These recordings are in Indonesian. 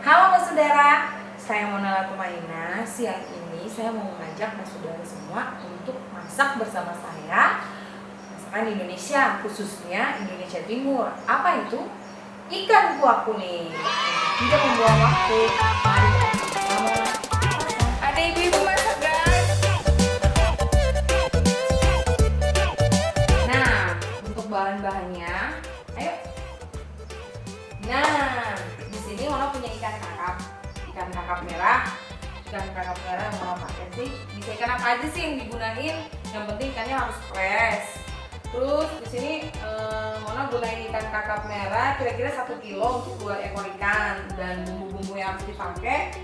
Halo Mas Saudara, saya Mona Latumaina. Siang ini saya mau mengajak Mas Saudara semua untuk masak bersama saya masakan Indonesia, khususnya Indonesia Timur. Apa itu? Ikan kuah kuning. Tidak membuang waktu, mari kita bersama. Ada ibu-ibu masak guys. Nah, untuk bahan-bahannya, ayo. Nah, di sini Mona punya ikan kakap merah. Ikan kakap merah yang Mona pakai sih, bisa ikan apa aja sih yang digunain. Yang penting ikannya harus fresh. Terus di sini Mona gunain ikan kakap merah kira-kira 1 kilo untuk 2 ekor ikan, dan bumbu-bumbu yang harus dipakai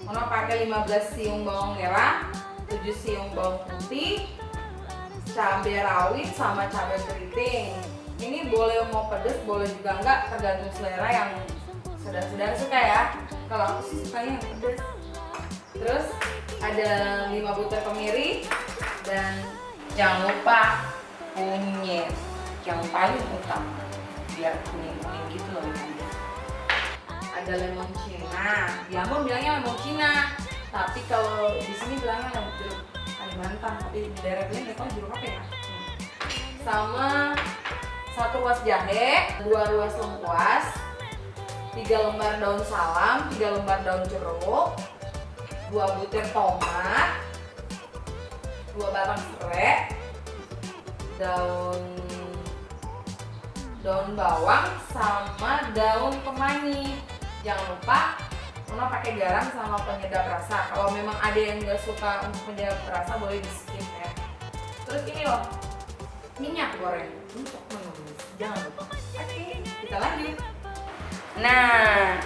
Mona pakai 15 siung bawang merah, 7 siung bawang putih, cabai rawit sama cabai keriting. Ini boleh mau pedas, boleh juga enggak, tergantung selera yang saudara-saudara suka ya. Kalau aku sih sukanya yang pedas. Terus ada 5 butir kemiri, dan jangan lupa kunyit yang paling utama biar kuning-kuning gitu loh ikannya. Ada lemon cina, dia mau bilangnya lemon cina, tapi kalau di sini bilangnya lemon jeruk Kalimantan, tapi di daerah lain mereka jeruk apa ya? Sama 1 ruas jahe, 2 ruas lengkuas, 3 lembar daun salam, 3 lembar daun jeruk, 2 butir tomat, 2 batang serai, daun bawang sama daun kemangi. Jangan lupa Mona pakai garam sama penyedap rasa. Kalau memang ada yang nggak suka untuk penyedap rasa, boleh di skip ya. Terus ini loh, minyak goreng untuk menumis. Jangan lupa. Oke, kita lanjut. Nah,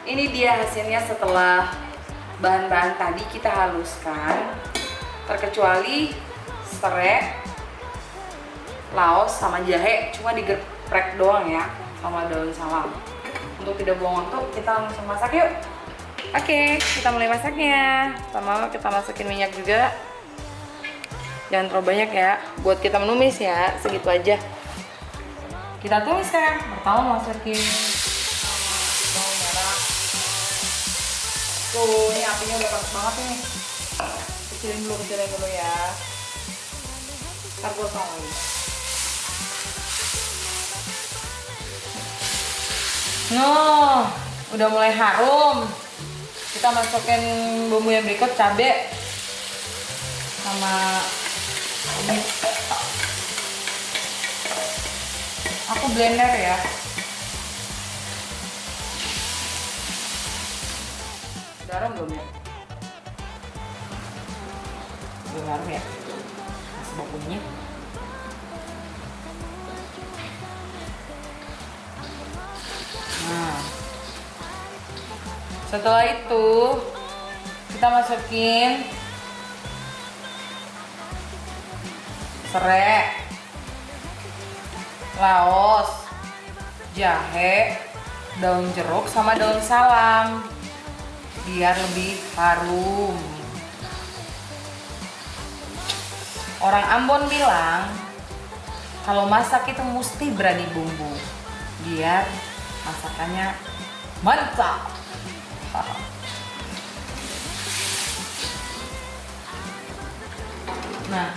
ini dia hasilnya setelah bahan-bahan tadi kita haluskan, terkecuali serai, laos sama jahe, cuma digeprek doang ya, sama daun salam. Untuk tidak buang waktu, kita langsung masak yuk. Oke, kita mulai masaknya. Pertama kita masukin minyak juga. Jangan terlalu banyak ya, buat kita menumis ya, segitu aja. Kita tumis sekarang. Pertama masukin bawang merah. Tuh, ini apinya udah panas banget nih. Kecilin dulu ya. Ntar gosong lagi. Noh, udah mulai harum. Kita masukin bumbu yang berikut, cabai sama ini. Aku blender ya. Garam belum ya? Belum garam ya? Masih bumbunya. Nah, setelah itu kita masukin serai, laos, jahe, daun jeruk sama daun salam biar lebih harum. Orang Ambon bilang kalau masak itu mesti berani bumbu biar masakannya mantap. Nah,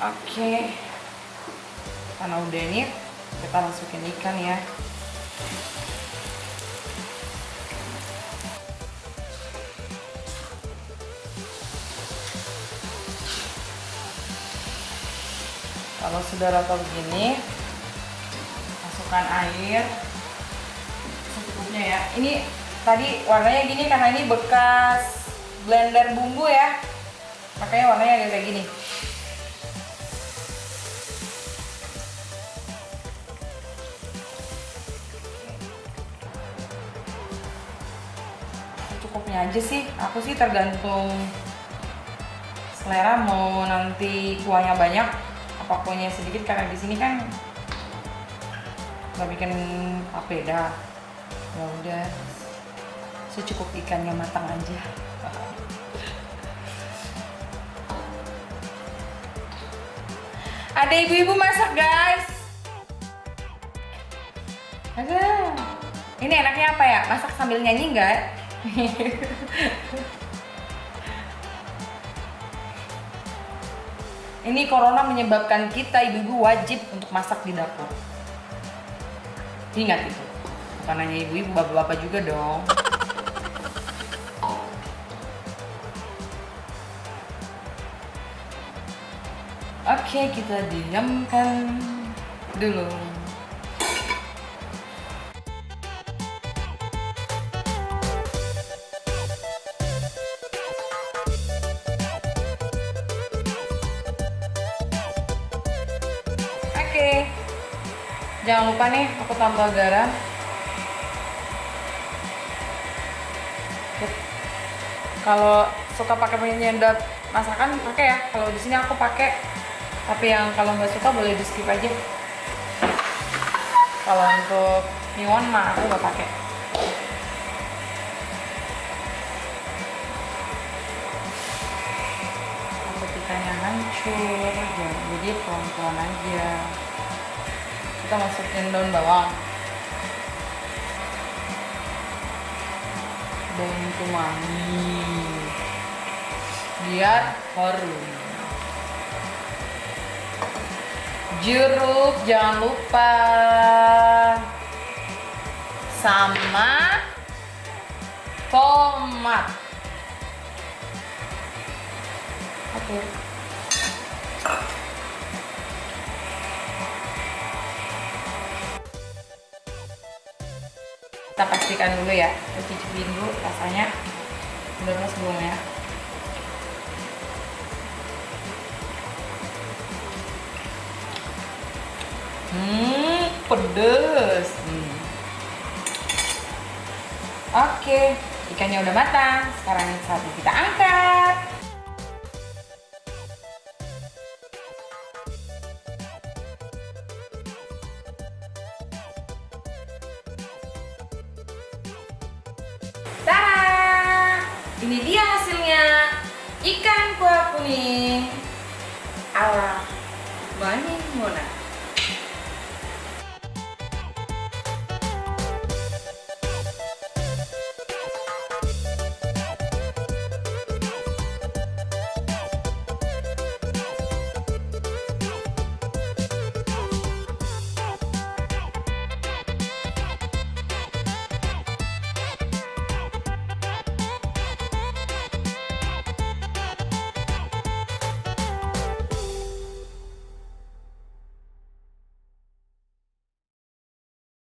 oke. Karena udah ini, kita masukin ikan ya. Kalau sudah rata begini, masukkan air secukupnya ya. Ini tadi warnanya gini karena ini bekas blender bumbu ya, makanya warnanya agak kayak gini. Cukupnya aja sih, aku sih tergantung selera mau nanti kuahnya banyak apa kuahnya sedikit, karena di sini kan nggak bikin papeda. Ya udah, secukup ikannya matang aja. Ada ibu-ibu masak guys. Ada. Ini enaknya apa ya? Masak sambil nyanyi nggak? Ini corona menyebabkan kita ibu-ibu wajib untuk masak di dapur. Ingat itu. Bukan hanya ibu-ibu, bapak-bapak juga dong. Oke, kita diamkan dulu. Oke. Jangan lupa nih, aku tambah garam. Kalau suka pakai penyedap masakan pakai ya. Kalau di sini aku pakai. Tapi yang kalau nggak suka boleh di skip aja. Kalau untuk miwon mah aku nggak pakai. Takut ikannya hancur, jadi pelan-pelan aja. Kita masukin daun bawang, daun kemangi, biar harum. Jeruk jangan lupa, sama tomat. Oke. Kita pastikan dulu ya, kita cicipin dulu rasanya udah pas belum ya. Pedes. Oke, ikannya udah matang. Sekarang saatnya kita angkat. Tada! Ini dia hasilnya, ikan kuah kuning ala Bani Mona.